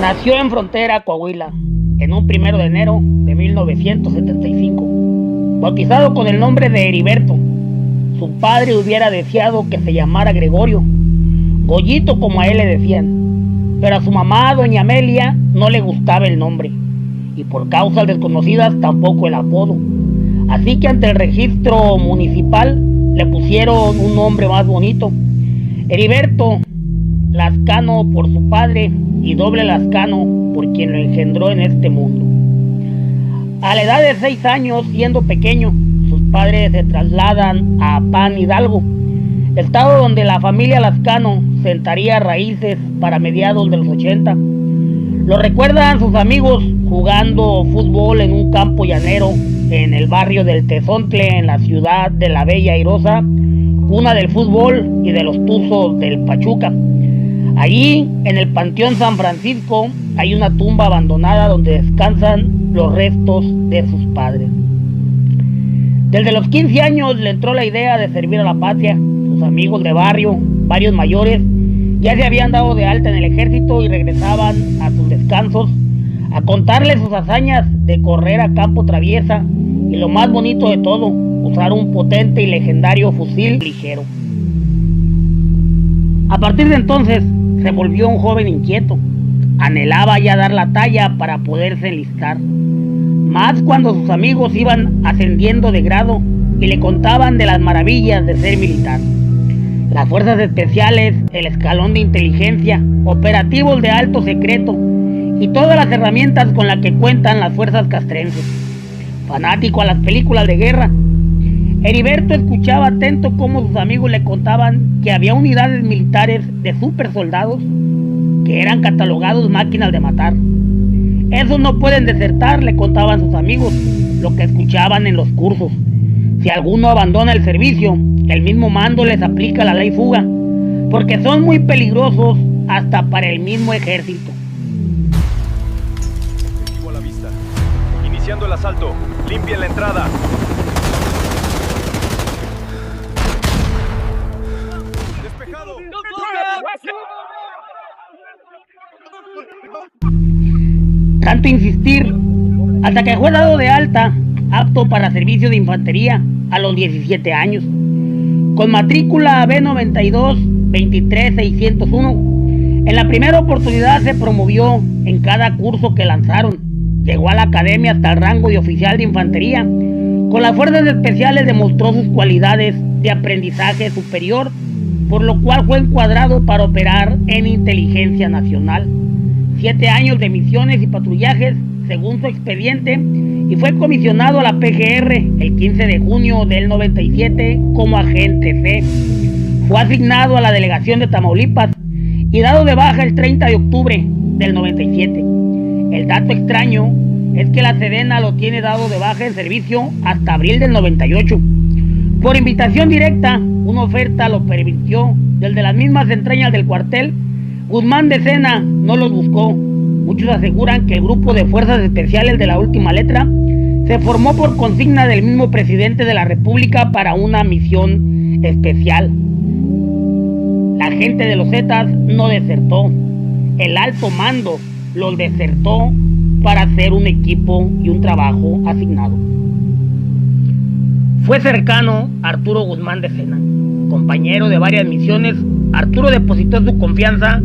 Nació en Frontera, Coahuila, en un 1 de enero de 1975. Bautizado con el nombre de Heriberto, su padre hubiera deseado que se llamara Gregorio, Goyito como a él le decían, pero a su mamá, doña Amelia, no le gustaba el nombre, y por causas desconocidas tampoco el apodo. Así que ante el registro municipal le pusieron un nombre más bonito, Heriberto Lascano por su padre y Doble Lascano por quien lo engendró en este mundo. A la edad de 6 años, siendo pequeño, sus padres se trasladan a Pan Hidalgo, estado donde la familia Lascano sentaría raíces para mediados de los 80. Lo recuerdan sus amigos jugando fútbol en un campo llanero en el barrio del Tezontle, en la ciudad de la Bella Airosa, cuna del fútbol y de los Tuzos del Pachuca. Allí, en el Panteón San Francisco, hay una tumba abandonada donde descansan los restos de sus padres. Desde los 15 años le entró la idea de servir a la patria. Sus amigos de barrio, varios mayores, ya se habían dado de alta en el ejército y regresaban a sus descansos a contarle sus hazañas de correr a campo traviesa y lo más bonito de todo, usar un potente y legendario fusil ligero. A partir de entonces se volvió un joven inquieto. Anhelaba ya dar la talla para poderse enlistar, más cuando sus amigos iban ascendiendo de grado y le contaban de las maravillas de ser militar. Las fuerzas especiales, el escalón de inteligencia, operativos de alto secreto y todas las herramientas con las que cuentan las fuerzas castrenses. Fanático a las películas de guerra, Heriberto escuchaba atento cómo sus amigos le contaban que había unidades militares de super soldados que eran catalogados máquinas de matar. Esos no pueden desertar, le contaban sus amigos, lo que escuchaban en los cursos. Si alguno abandona el servicio, el mismo mando les aplica la ley fuga, porque son muy peligrosos hasta para el mismo ejército. Objetivo a la vista. Iniciando el asalto. Limpien la entrada. Despejado. Tanto insistir, hasta que fue dado de alta, apto para servicio de infantería a los 17 años. Con matrícula B92 23601, en la primera oportunidad se promovió en cada curso que lanzaron. Llegó a la academia hasta el rango de oficial de infantería. Con las fuerzas especiales demostró sus cualidades de aprendizaje superior, por lo cual fue encuadrado para operar en inteligencia nacional. 7 años de misiones y patrullajes, según su expediente, y fue comisionado a la PGR el 15 de junio del 97 como agente C. Fue asignado a la delegación de Tamaulipas y dado de baja el 30 de octubre del 97. El dato extraño es que la Sedena lo tiene dado de baja en servicio hasta abril del 98. Por invitación directa, una oferta lo permitió. Desde las mismas entrañas del cuartel, Guzmán de Sena no los buscó. Muchos aseguran que el grupo de fuerzas especiales de la última letra se formó por consigna del mismo presidente de la República para una misión especial. La gente de los Zetas no desertó. El alto mando los desertó para hacer un equipo y un trabajo asignado. Fue cercano a Arturo Guzmán de Sena. Compañero de varias misiones, Arturo depositó su confianza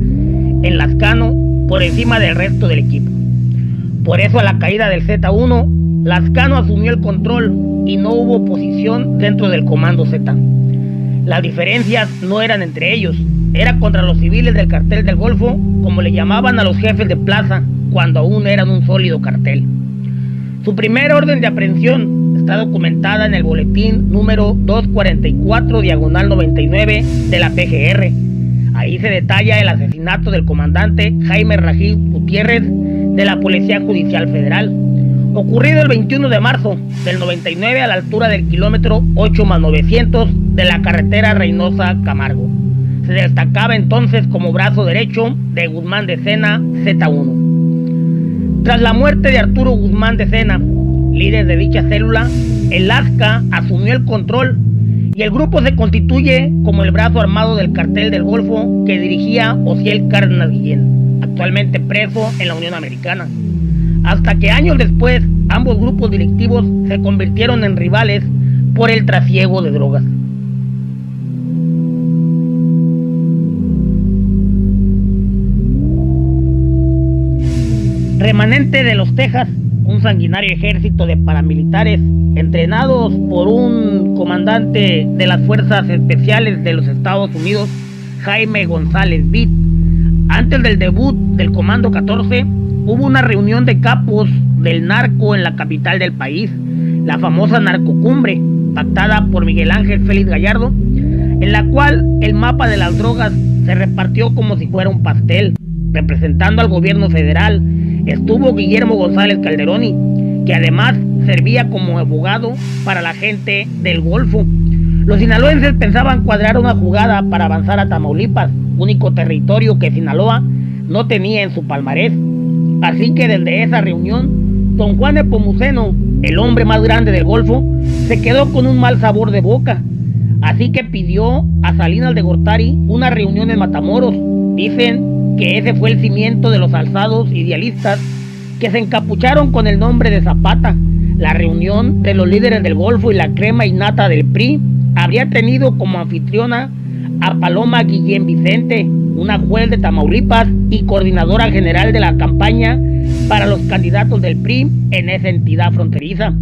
en Lascano por encima del resto del equipo. Por eso a la caída del Z1, Lascano asumió el control y no hubo oposición dentro del comando Z. Las diferencias no eran entre ellos, era contra los civiles del cartel del Golfo, como le llamaban a los jefes de plaza cuando aún eran un sólido cartel. Su primera orden de aprehensión está documentada en el boletín número 244/99 de la PGR. Ahí se detalla el asesinato del comandante Jaime Rajiv Gutiérrez de la Policía Judicial Federal, ocurrido el 21 de marzo del 99 a la altura del kilómetro 8+900 de la carretera Reynosa-Camargo. Se destacaba entonces como brazo derecho de Guzmán de Sena Z1. Tras la muerte de Arturo Guzmán de Sena, líder de dicha célula, el ASCA asumió el control y el grupo se constituye como el brazo armado del cartel del Golfo que dirigía Osiel Cárdenas Guillén. actualmente preso en la Unión Americana. Hasta que años después, ambos grupos delictivos se convirtieron en rivales por el trasiego de drogas. Remanente de los Texas, un sanguinario ejército de paramilitares entrenados por un comandante de las Fuerzas Especiales de los Estados Unidos, Jaime González Vitt. Antes del debut del Comando 14, hubo una reunión de capos del narco en la capital del país, la famosa narcocumbre, pactada por Miguel Ángel Félix Gallardo, en la cual el mapa de las drogas se repartió como si fuera un pastel. Representando al gobierno federal estuvo Guillermo González Calderoni, que además servía como abogado para la gente del Golfo. Los sinaloenses pensaban cuadrar una jugada para avanzar a Tamaulipas, único territorio que Sinaloa no tenía en su palmarés. Así que desde esa reunión, don Juan Nepomuceno, el hombre más grande del Golfo, se quedó con un mal sabor de boca. Así que pidió a Salinas de Gortari una reunión en Matamoros. Dicen que ese fue el cimiento de los alzados idealistas que se encapucharon con el nombre de Zapata. La reunión de los líderes del Golfo y la crema innata del PRI habría tenido como anfitriona a Paloma Guillén Vicente, una juez de Tamaulipas y coordinadora general de la campaña para los candidatos del PRI en esa entidad fronteriza.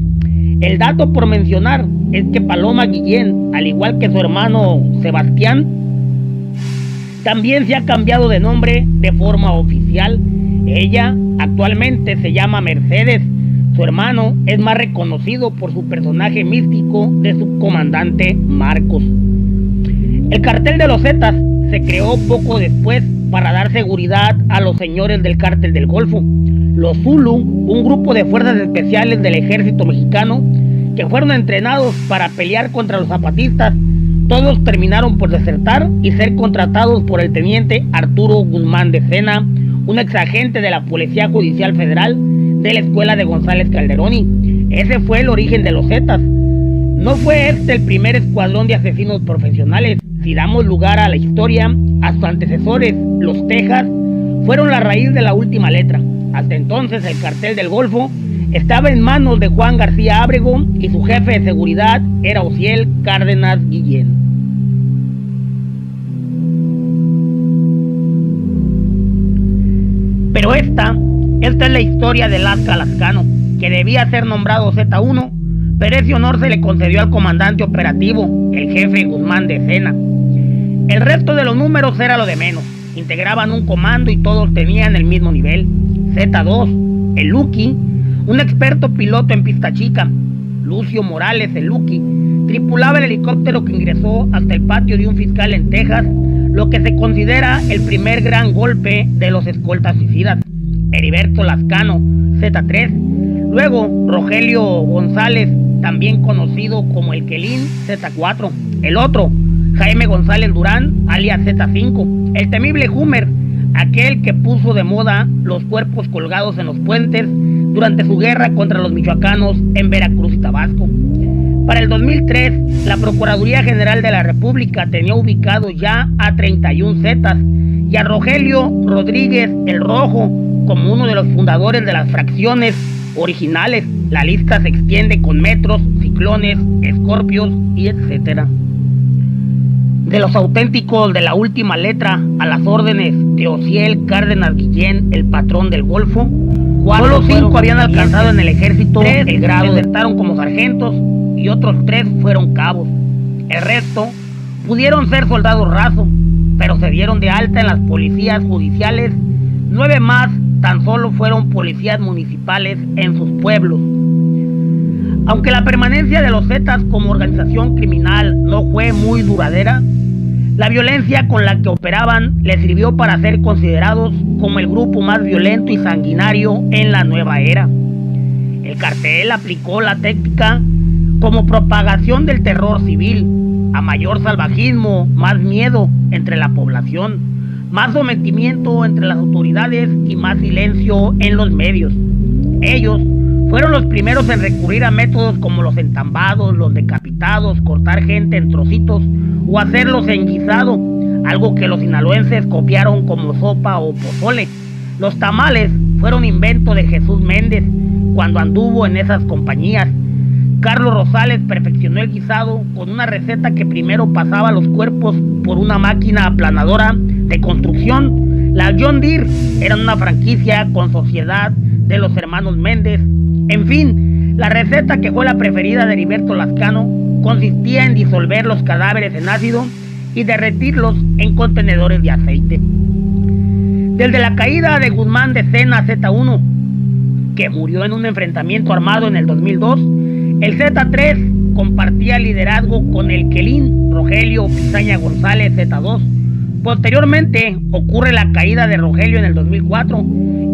El dato por mencionar es que Paloma Guillén, al igual que su hermano Sebastián, también se ha cambiado de nombre de forma oficial. Ella actualmente se llama Mercedes. Su hermano es más reconocido por su personaje místico de subcomandante Marcos. El cartel de los Zetas se creó poco después para dar seguridad a los señores del cártel del Golfo. Los Zulu, un grupo de fuerzas especiales del ejército mexicano que fueron entrenados para pelear contra los zapatistas, todos terminaron por desertar y ser contratados por el teniente Arturo Guzmán de Sena, un exagente de la Policía Judicial Federal de la escuela de González Calderoni. Ese fue el origen de los Zetas. No fue este el primer escuadrón de asesinos profesionales. Si damos lugar a la historia, a sus antecesores, los Texas, fueron la raíz de la última letra. Hasta entonces el cartel del Golfo estaba en manos de Juan García Ábrego y su jefe de seguridad era Osiel Cárdenas Guillén. Pero esta es la historia de Lasca Lascano, que debía ser nombrado Z1, pero ese honor se le concedió al comandante operativo, el jefe Guzmán de Sena. El resto de los números era lo de menos, integraban un comando y todos tenían el mismo nivel. Z2, el Lucky, un experto piloto en pista chica. Lucio Morales, el Lucky, tripulaba el helicóptero que ingresó hasta el patio de un fiscal en Texas, lo que se considera el primer gran golpe de los escoltas suicidas. Heriberto Lascano, Z3. Luego, Rogelio González, también conocido como el Quelín, Z4. El otro, Jaime González Durán, alias Z5. El temible Hummer, aquel que puso de moda los cuerpos colgados en los puentes durante su guerra contra los michoacanos en Veracruz y Tabasco. Para el 2003, la Procuraduría General de la República tenía ubicado ya a 31 Zetas y a Rogelio Rodríguez el Rojo como uno de los fundadores de las fracciones originales. La lista se extiende con Metros, Ciclones, Escorpios y etcétera. De los auténticos de la última letra a las órdenes de Osiel Cárdenas Guillén, el patrón del Golfo, solo 5 habían alcanzado en el ejército el grado, desertaron como sargentos y otros 3 fueron cabos. El resto pudieron ser soldados rasos, pero se dieron de alta en las policías judiciales. 9 más tan solo fueron policías municipales en sus pueblos. Aunque la permanencia de los Zetas como organización criminal no fue muy duradera, la violencia con la que operaban les sirvió para ser considerados como el grupo más violento y sanguinario en la nueva era. El cartel aplicó la técnica como propagación del terror civil. A mayor salvajismo, más miedo entre la población, más sometimiento entre las autoridades y más silencio en los medios. Ellos fueron los primeros en recurrir a métodos como los entambados, los decapitados, cortar gente en trocitos o hacerlos en guisado, algo que los sinaloenses copiaron como sopa o pozole. Los tamales fueron invento de Jesús Méndez cuando anduvo en esas compañías. Carlos Rosales perfeccionó el guisado con una receta que primero pasaba los cuerpos por una máquina aplanadora de construcción. La John Deere era una franquicia con sociedad de los hermanos Méndez. En fin, la receta que fue la preferida de Heriberto Lascano consistía en disolver los cadáveres en ácido y derretirlos en contenedores de aceite. Desde la caída de Guzmán de Sena Z1, que murió en un enfrentamiento armado en el 2002, el Z3 compartía liderazgo con el Quelín Rogelio Pizaña González Z2. Posteriormente ocurre la caída de Rogelio en el 2004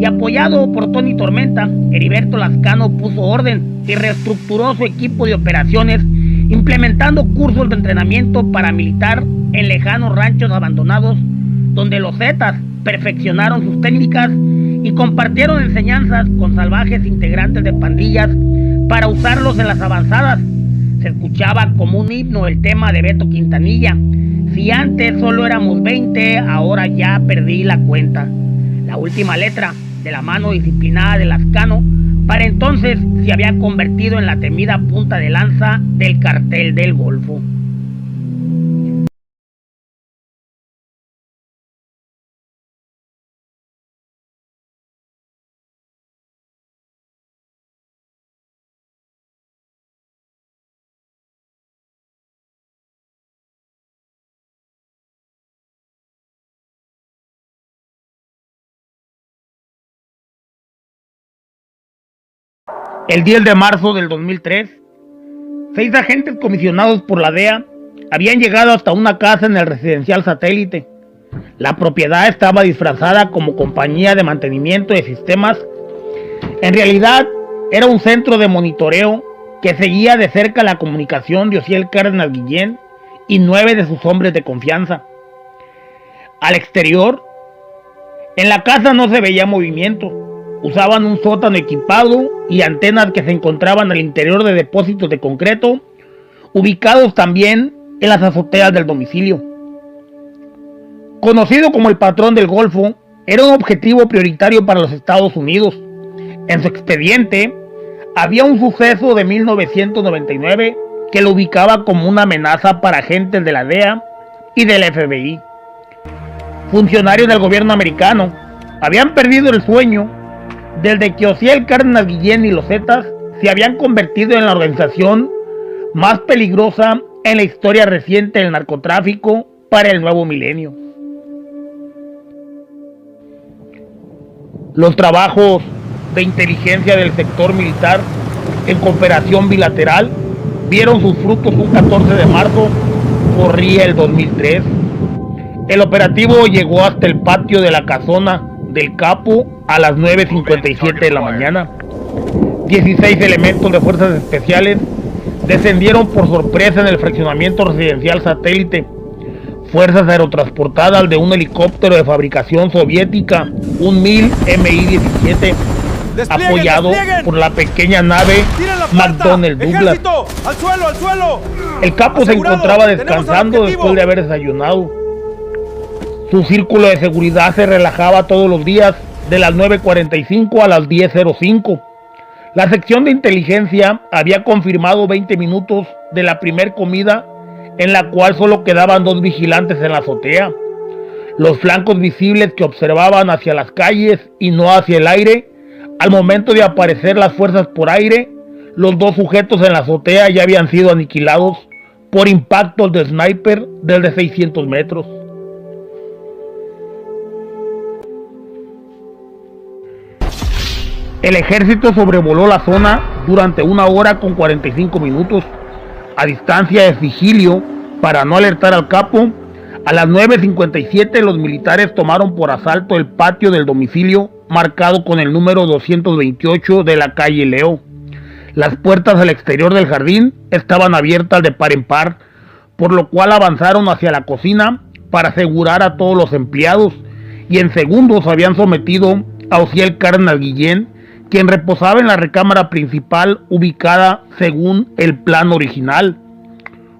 y apoyado por Tony Tormenta, Heriberto Lascano puso orden y reestructuró su equipo de operaciones, implementando cursos de entrenamiento paramilitar en lejanos ranchos abandonados, donde los Zetas perfeccionaron sus técnicas y compartieron enseñanzas con salvajes integrantes de pandillas para usarlos en las avanzadas. Se escuchaba como un himno el tema de Beto Quintanilla: si antes solo éramos 20, ahora ya perdí la cuenta. La última letra, de la mano disciplinada de Lascano, para entonces se había convertido en la temida punta de lanza del cartel del Golfo. El 10 de marzo del 2003, 6 agentes comisionados por la DEA habían llegado hasta una casa en el residencial Satélite. La propiedad estaba disfrazada como compañía de mantenimiento de sistemas. En realidad, era un centro de monitoreo que seguía de cerca la comunicación de Osiel Cárdenas Guillén y 9 de sus hombres de confianza. Al exterior, en la casa no se veía movimiento. Usaban un sótano equipado y antenas que se encontraban al interior de depósitos de concreto, ubicados también en las azoteas del domicilio. Conocido como el patrón del Golfo, era un objetivo prioritario para los Estados Unidos. En su expediente había un suceso de 1999 que lo ubicaba como una amenaza para agentes de la DEA y del FBI. Funcionarios del gobierno americano habían perdido el sueño desde que Osiel Cárdenas Guillén y los Zetas se habían convertido en la organización más peligrosa en la historia reciente del narcotráfico para el nuevo milenio. Los trabajos de inteligencia del sector militar en cooperación bilateral vieron sus frutos un 14 de marzo, corría el 2003. El operativo llegó hasta el patio de la casona del Capo a las 9:57 de la mañana. 16 elementos de fuerzas especiales descendieron por sorpresa en el fraccionamiento residencial Satélite. Fuerzas aerotransportadas de un helicóptero de fabricación soviética, un MiL Mi-17, apoyado por la pequeña nave McDonnell Douglas. ¡Al suelo, al suelo! El Capo se encontraba descansando después de haber desayunado. Su círculo de seguridad se relajaba todos los días de las 9:45 a las 10:05. La sección de inteligencia había confirmado 20 minutos de la primer comida, en la cual solo quedaban 2 vigilantes en la azotea. Los flancos visibles que observaban hacia las calles y no hacia el aire. Al momento de aparecer las fuerzas por aire, los 2 sujetos en la azotea ya habían sido aniquilados por impactos de sniper desde 600 metros. El ejército sobrevoló la zona durante 1 hora con 45 minutos, a distancia de sigilio para no alertar al Capo. A las 9:57 los militares tomaron por asalto el patio del domicilio, marcado con el número 228 de la calle Leo. Las puertas al exterior del jardín estaban abiertas de par en par, por lo cual avanzaron hacia la cocina para asegurar a todos los empleados, y en segundos habían sometido a Osiel Cárdenas Guillén, quien reposaba en la recámara principal ubicada según el plan original.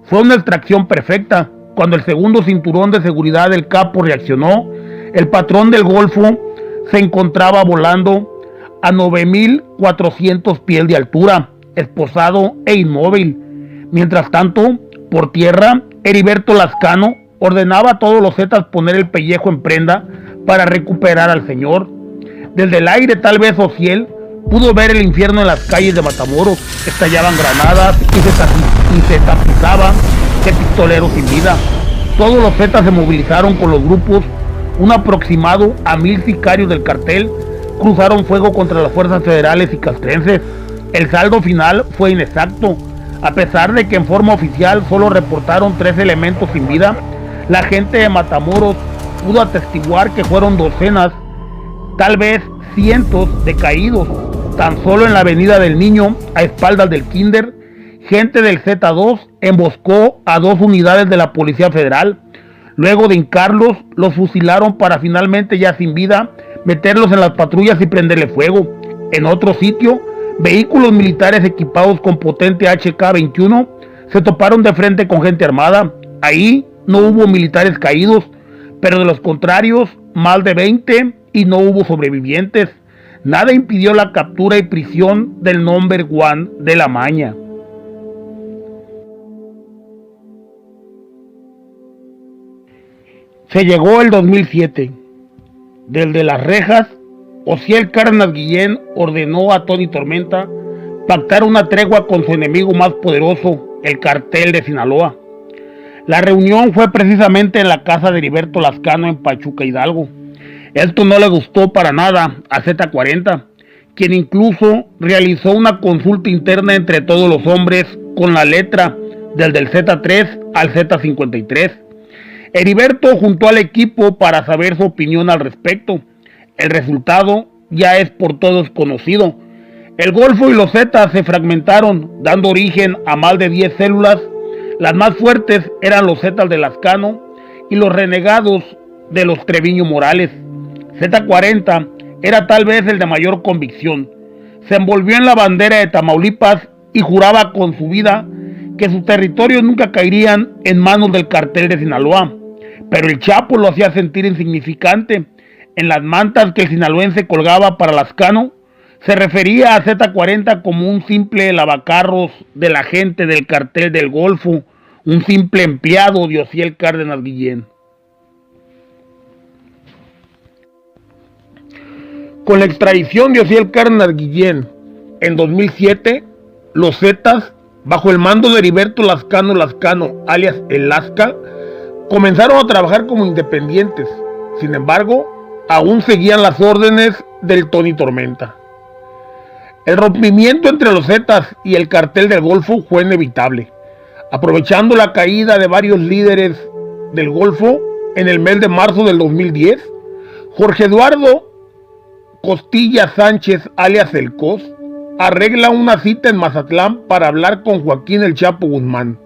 Fue una extracción perfecta. Cuando el segundo cinturón de seguridad del Capo reaccionó, el patrón del Golfo se encontraba volando a 9.400 pies de altura, esposado e inmóvil. Mientras tanto, por tierra, Heriberto Lascano ordenaba a todos los zetas poner el pellejo en prenda para recuperar al señor. Desde el aire, tal vez Ociel pudo ver el infierno en las calles de Matamoros. Estallaban granadas y se tapizaban de pistoleros sin vida. Todos los zetas se movilizaron con los grupos. Un aproximado a 1,000 sicarios del cartel cruzaron fuego contra las fuerzas federales y castrenses. El saldo final fue inexacto. A pesar de que en forma oficial solo reportaron 3 elementos sin vida, la gente de Matamoros pudo atestiguar que fueron docenas, tal vez cientos de caídos. Tan solo en la avenida del Niño, a espaldas del Kinder, gente del Z2 emboscó a 2 unidades de la Policía Federal. Luego de hincarlos, los fusilaron para finalmente, ya sin vida, meterlos en las patrullas y prenderle fuego. En otro sitio, vehículos militares equipados con potente HK-21 se toparon de frente con gente armada. Ahí no hubo militares caídos, pero de los contrarios, más de 20 y no hubo sobrevivientes. Nada impidió la captura y prisión del number one de la maña. Se llegó el 2007. Desde las rejas, Ociel Cárdenas Guillén ordenó a Tony Tormenta pactar una tregua con su enemigo más poderoso, el cartel de Sinaloa. La reunión fue precisamente en la casa de Heriberto Lascano en Pachuca, Hidalgo. Esto no le gustó para nada a Z40, quien incluso realizó una consulta interna entre todos los hombres con la letra desde el Z3 al Z53. Heriberto juntó al equipo para saber su opinión al respecto. El resultado ya es por todos conocido. El Golfo y los Zetas se fragmentaron, dando origen a más de 10 células. Las más fuertes eran los Zetas de Lascano y los renegados de los Treviño Morales. Z40 era tal vez el de mayor convicción. Se envolvió en la bandera de Tamaulipas y juraba con su vida que sus territorios nunca caerían en manos del cartel de Sinaloa. Pero el Chapo lo hacía sentir insignificante. En las mantas que el sinaloense colgaba para Lascano, se refería a Z40 como un simple lavacarros de la gente del cartel del Golfo, un simple empleado de Ociel Cárdenas Guillén. Con la extradición de Ociel Cárdenas Guillén en 2007, los Zetas, bajo el mando de Heriberto Lascano alias El Lasca, comenzaron a trabajar como independientes. Sin embargo, aún seguían las órdenes del Tony Tormenta. El rompimiento entre los Zetas y el cartel del Golfo fue inevitable. Aprovechando la caída de varios líderes del Golfo, en el mes de marzo del 2010, Jorge Eduardo Costilla Sánchez, alias El Cos, arregla una cita en Mazatlán para hablar con Joaquín El Chapo Guzmán.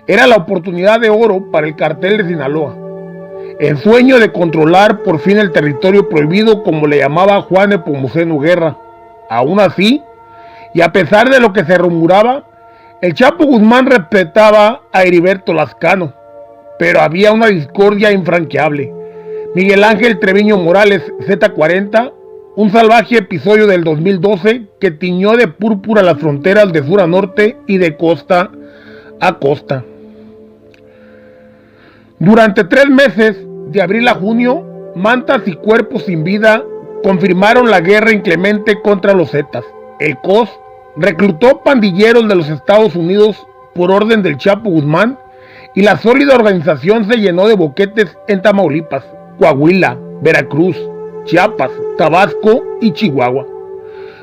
Era la oportunidad de oro para el cartel de Sinaloa. El sueño de controlar por fin el territorio prohibido, como le llamaba Juan Nepomuceno Guerra. Aún así, y a pesar de lo que se rumoraba, el Chapo Guzmán respetaba a Heriberto Lascano, pero había una discordia infranqueable. Miguel Ángel Treviño Morales, Z40, un salvaje episodio del 2012 que tiñó de púrpura las fronteras de sur a norte y de costa a costa. Durante 3 meses, de abril a junio, mantas y cuerpos sin vida confirmaron la guerra inclemente contra los Zetas. El COS reclutó pandilleros de los Estados Unidos por orden del Chapo Guzmán y la sólida organización se llenó de boquetes en Tamaulipas, Coahuila, Veracruz, Chiapas, Tabasco y Chihuahua.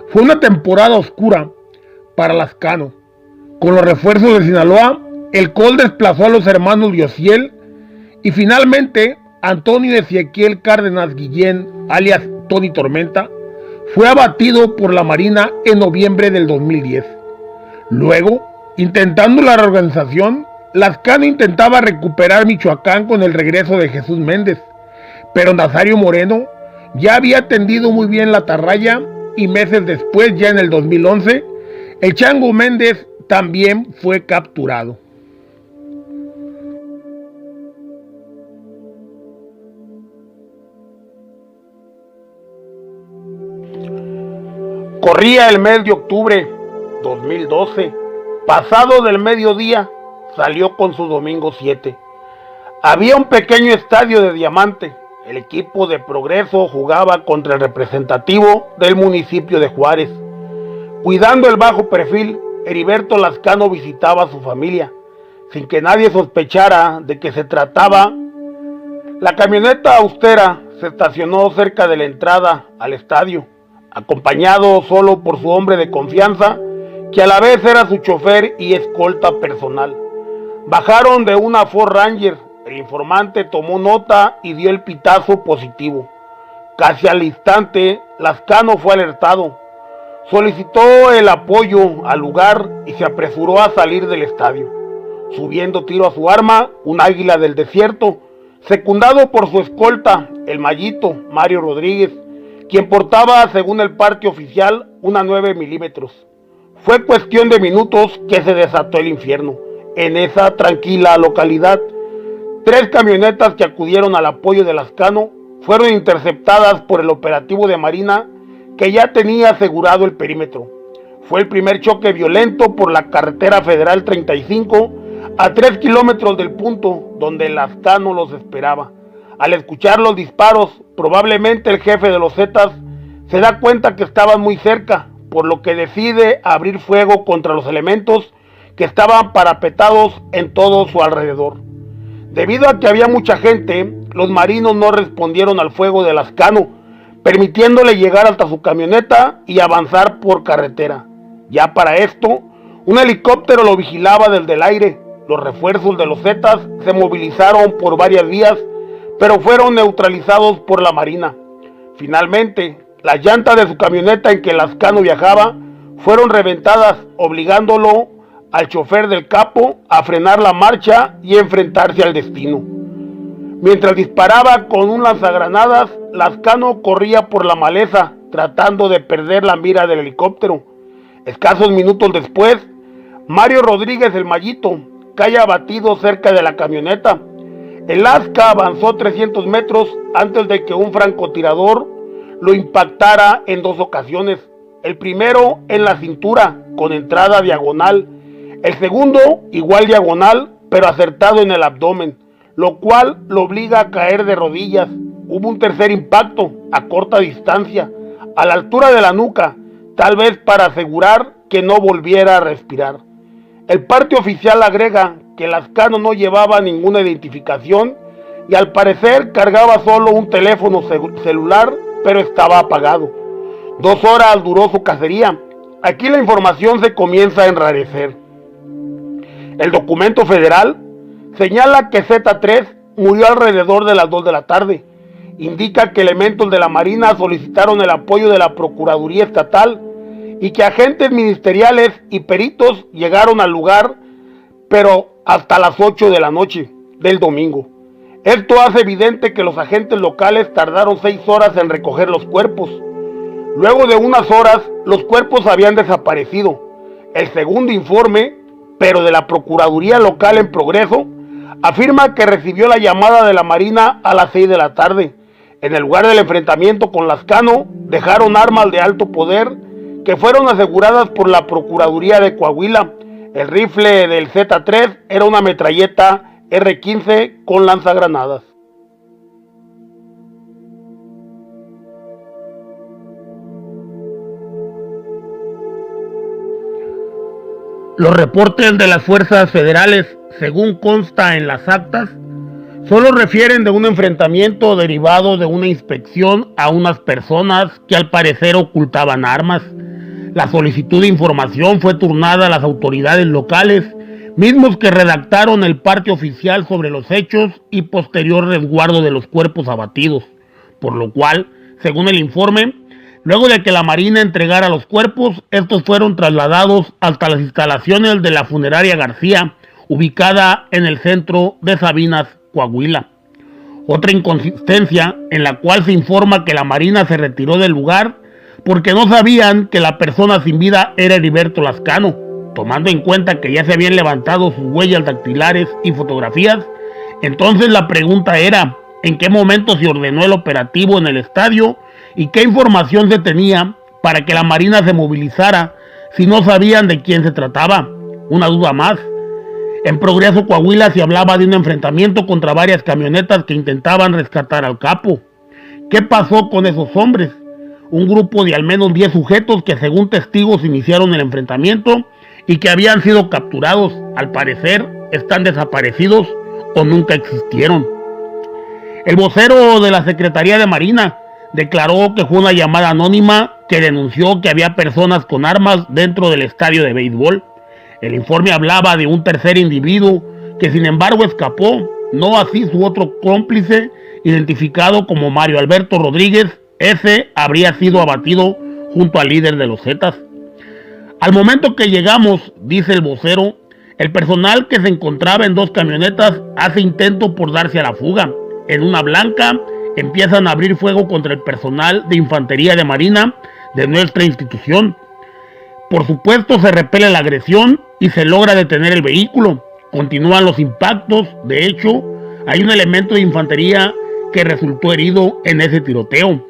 Fue una temporada oscura para Lascano. Con los refuerzos de Sinaloa, el COS desplazó a los hermanos de Ociel y finalmente Antonio Ezequiel Cárdenas Guillén, alias Tony Tormenta, fue abatido por la Marina en noviembre del 2010. Luego, intentando la reorganización, Lascano intentaba recuperar Michoacán con el regreso de Jesús Méndez, pero Nazario Moreno ya había tendido muy bien la atarraya y meses después, ya en el 2011, el Chango Méndez también fue capturado. Corría el mes de octubre 2012. Pasado del mediodía, salió con su domingo 7. Había un pequeño estadio de diamante. El equipo de Progreso jugaba contra el representativo del municipio de Juárez. Cuidando el bajo perfil, Heriberto Lascano visitaba a su familia, sin que nadie sospechara de que se trataba. La camioneta austera se estacionó cerca de la entrada al estadio, acompañado solo por su hombre de confianza, que a la vez era su chofer y escolta personal. Bajaron de una Ford Ranger. El informante tomó nota y dio el pitazo positivo. Casi al instante, Lascano fue alertado. Solicitó el apoyo al lugar y se apresuró a salir del estadio, subiendo tiro a su arma, un águila del desierto, secundado por su escolta, el mallito Mario Rodríguez, quien portaba, según el parte oficial, una 9 milímetros. Fue cuestión de minutos que se desató el infierno en esa tranquila localidad. 3 camionetas que acudieron al apoyo de Lascano fueron interceptadas por el operativo de Marina, que ya tenía asegurado el perímetro. Fue el primer choque violento por la carretera federal 35, a 3 kilómetros del punto donde Lascano los esperaba. Al escuchar los disparos, probablemente el jefe de los Zetas se da cuenta que estaban muy cerca, por lo que decide abrir fuego contra los elementos que estaban parapetados en todo su alrededor. Debido a que había mucha gente, los marinos no respondieron al fuego de Lascano, permitiéndole llegar hasta su camioneta y avanzar por carretera. Ya para esto, un helicóptero lo vigilaba desde el aire. Los refuerzos de los Zetas se movilizaron por varias vías, pero fueron neutralizados por la Marina. Finalmente, las llantas de su camioneta en que Lascano viajaba fueron reventadas, obligándolo al chofer del capo a frenar la marcha y enfrentarse al destino. Mientras disparaba con un lanzagranadas, Lascano corría por la maleza, tratando de perder la mira del helicóptero. Escasos minutos después, Mario Rodríguez, el mallito, cae abatido cerca de la camioneta. El Lasca avanzó 300 metros antes de que un francotirador lo impactara en 2 ocasiones. El primero en la cintura, con entrada diagonal. El segundo, igual diagonal, pero acertado en el abdomen, lo cual lo obliga a caer de rodillas. Hubo un tercer impacto, a corta distancia, a la altura de la nuca, tal vez para asegurar que no volviera a respirar. El parte oficial agrega que Lascano no llevaba ninguna identificación y al parecer cargaba solo un teléfono celular, pero estaba apagado. 2 horas duró su cacería. Aquí la información se comienza a enrarecer. El documento federal señala que Z3 murió alrededor de las 2 de la tarde. Indica que elementos de la Marina solicitaron el apoyo de la Procuraduría Estatal y que agentes ministeriales y peritos llegaron al lugar, pero hasta las 8 de la noche del domingo. Esto hace evidente que los agentes locales tardaron 6 horas en recoger los cuerpos. Luego de unas horas, los cuerpos habían desaparecido. El segundo informe, pero de la Procuraduría Local en Progreso, afirma que recibió la llamada de la Marina a las 6 de la tarde. En el lugar del enfrentamiento con Lascano, dejaron armas de alto poder que fueron aseguradas por la Procuraduría de Coahuila. El rifle del Z3 era una metralleta R15 con lanzagranadas. Los reportes de las fuerzas federales, según consta en las actas, solo refieren de un enfrentamiento derivado de una inspección a unas personas que al parecer ocultaban armas. La solicitud de información fue turnada a las autoridades locales, mismos que redactaron el parte oficial sobre los hechos y posterior resguardo de los cuerpos abatidos, por lo cual, según el informe, luego de que la Marina entregara los cuerpos, estos fueron trasladados hasta las instalaciones de la funeraria García, ubicada en el centro de Sabinas, Coahuila. Otra inconsistencia en la cual se informa que la Marina se retiró del lugar porque no sabían que la persona sin vida era Heriberto Lascano, tomando en cuenta que ya se habían levantado sus huellas dactilares y fotografías. Entonces la pregunta era, ¿en qué momento se ordenó el operativo en el estadio y qué información se tenía para que la Marina se movilizara si no sabían de quién se trataba. Una duda más. En Progreso, Coahuila, se hablaba de un enfrentamiento contra varias camionetas que intentaban rescatar al capo. ¿Qué pasó con esos hombres? Un grupo de al menos 10 sujetos que, según testigos, iniciaron el enfrentamiento y que habían sido capturados, al parecer están desaparecidos o nunca existieron. El vocero de la Secretaría de Marina declaró que fue una llamada anónima que denunció que había personas con armas dentro del estadio de béisbol. El informe hablaba de un tercer individuo que sin embargo escapó, no así su otro cómplice, identificado como Mario Alberto Rodríguez. Ese habría sido abatido junto al líder de los Zetas. Al momento que llegamos, dice el vocero, el personal que se encontraba en 2 camionetas hace intento por darse a la fuga. En una blanca empiezan a abrir fuego contra el personal de infantería de Marina de nuestra institución. Por supuesto se repele la agresión y se logra detener el vehículo. Continúan los impactos. De hecho, hay un elemento de infantería que resultó herido en ese tiroteo.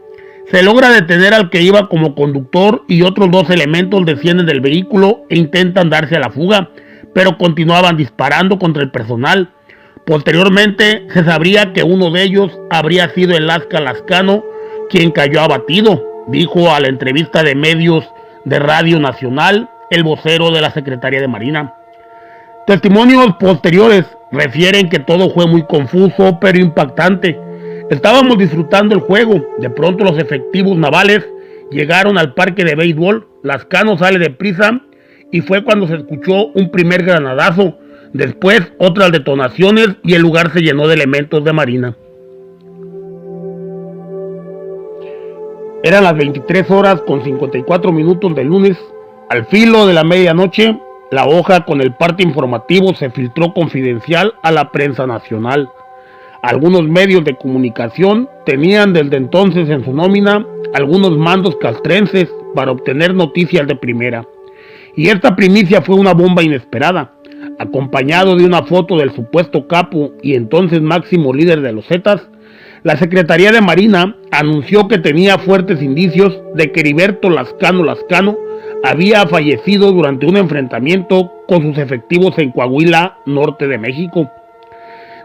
Se logra detener al que iba como conductor y otros 2 elementos descienden del vehículo e intentan darse a la fuga, pero continuaban disparando contra el personal. Posteriormente se sabría que uno de ellos habría sido el Lasca Lascano, quien cayó abatido, dijo a la entrevista de medios de Radio Nacional el vocero de la Secretaría de Marina. Testimonios posteriores refieren que todo fue muy confuso pero impactante. Estábamos disfrutando el juego, de pronto los efectivos navales llegaron al parque de béisbol, Lascano sale deprisa y fue cuando se escuchó un primer granadazo, después otras detonaciones y el lugar se llenó de elementos de Marina. Eran las 23 horas con 54 minutos del lunes. Al filo de la medianoche, la hoja con el parte informativo se filtró confidencial a la prensa nacional. Algunos medios de comunicación tenían desde entonces en su nómina algunos mandos castrenses para obtener noticias de primera. Y esta primicia fue una bomba inesperada, acompañado de una foto del supuesto capo y entonces máximo líder de los Zetas. La Secretaría de Marina anunció que tenía fuertes indicios de que Heriberto Lascano había fallecido durante un enfrentamiento con sus efectivos en Coahuila, norte de México.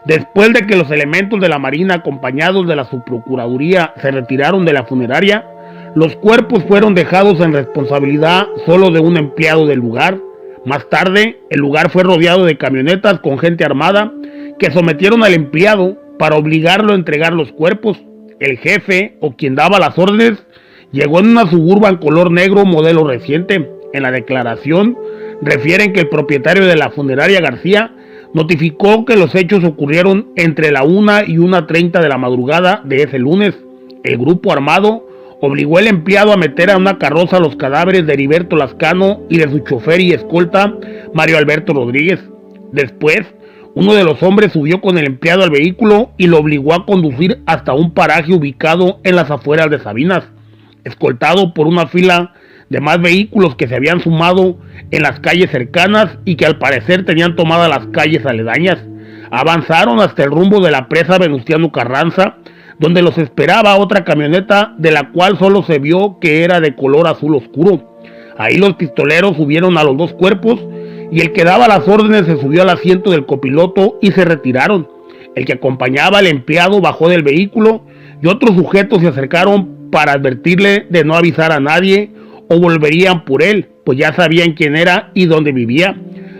Después de que los elementos de la Marina acompañados de la Subprocuraduría se retiraron de la funeraria, los cuerpos fueron dejados en responsabilidad solo de un empleado del lugar. Más tarde, el lugar fue rodeado de camionetas con gente armada que sometieron al empleado para obligarlo a entregar los cuerpos. El jefe, o quien daba las órdenes, llegó en una Suburban color negro modelo reciente. En la declaración refieren que el propietario de la funeraria García notificó que los hechos ocurrieron entre la 1 y 1:30 de la madrugada de ese lunes. El grupo armado obligó al empleado a meter a una carroza los cadáveres de Heriberto Lascano y de su chofer y escolta, Mario Alberto Rodríguez. Después, uno de los hombres subió con el empleado al vehículo y lo obligó a conducir hasta un paraje ubicado en las afueras de Sabinas, escoltado por una fila de más vehículos que se habían sumado en las calles cercanas y que al parecer tenían tomadas las calles aledañas. Avanzaron hasta el rumbo de la presa Venustiano Carranza, donde los esperaba otra camioneta de la cual solo se vio que era de color azul oscuro. Ahí los pistoleros subieron a los 2 cuerpos y el que daba las órdenes se subió al asiento del copiloto y se retiraron. El que acompañaba al empleado bajó del vehículo y otros sujetos se acercaron para advertirle de no avisar a nadie o volverían por él, pues ya sabían quién era y dónde vivía.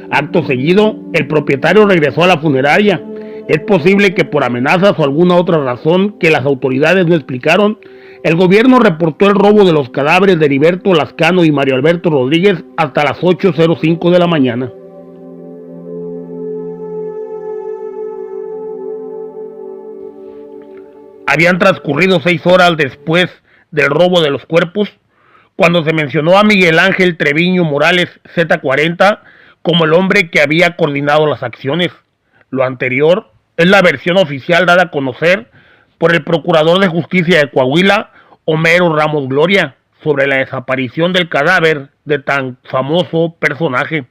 Acto seguido, el propietario regresó a la funeraria. Es posible que por amenazas o alguna otra razón que las autoridades no explicaron, el gobierno reportó el robo de los cadáveres de Heriberto Lascano y Mario Alberto Rodríguez hasta las 8:05 de la mañana. Habían transcurrido 6 horas después del robo de los cuerpos, cuando se mencionó a Miguel Ángel Treviño Morales, Z40, como el hombre que había coordinado las acciones. Lo anterior es la versión oficial dada a conocer por el Procurador de Justicia de Coahuila, Homero Ramos Gloria, sobre la desaparición del cadáver de tan famoso personaje.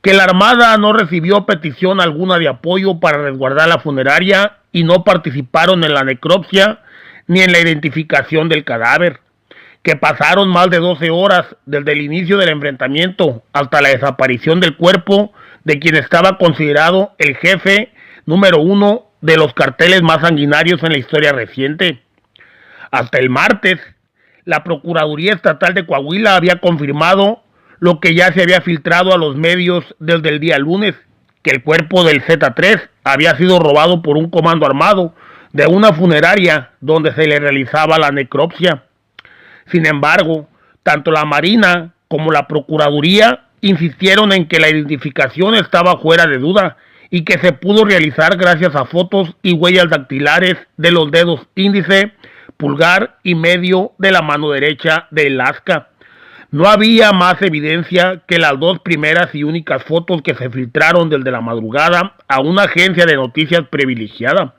Que la Armada no recibió petición alguna de apoyo para resguardar la funeraria y no participaron en la necropsia ni en la identificación del cadáver. que pasaron más de 12 horas desde el inicio del enfrentamiento hasta la desaparición del cuerpo de quien estaba considerado el jefe número 1 de los carteles más sanguinarios en la historia reciente. Hasta el martes, la Procuraduría Estatal de Coahuila había confirmado lo que ya se había filtrado a los medios desde el día lunes, que el cuerpo del Z3 había sido robado por un comando armado de una funeraria donde se le realizaba la necropsia. Sin embargo, tanto la Marina como la Procuraduría insistieron en que la identificación estaba fuera de duda y que se pudo realizar gracias a fotos y huellas dactilares de los dedos índice, pulgar y medio de la mano derecha de Alaska. No había más evidencia que las dos primeras y únicas fotos que se filtraron desde la madrugada a una agencia de noticias privilegiada.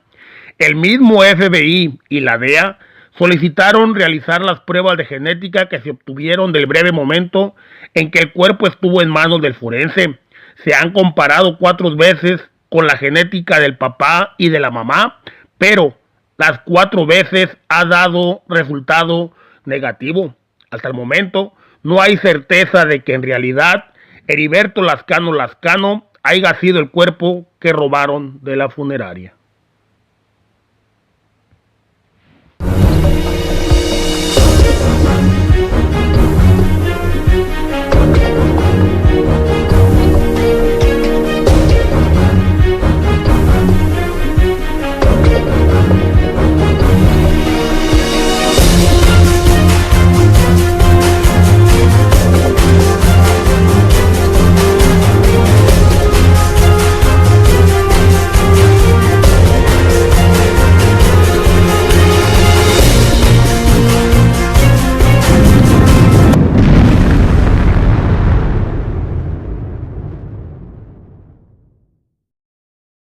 El mismo FBI y la DEA solicitaron realizar las pruebas de genética que se obtuvieron del breve momento en que el cuerpo estuvo en manos del forense. Se han comparado 4 veces con la genética del papá y de la mamá, pero las 4 veces ha dado resultado negativo. Hasta el momento no hay certeza de que en realidad Heriberto Lascano haya sido el cuerpo que robaron de la funeraria.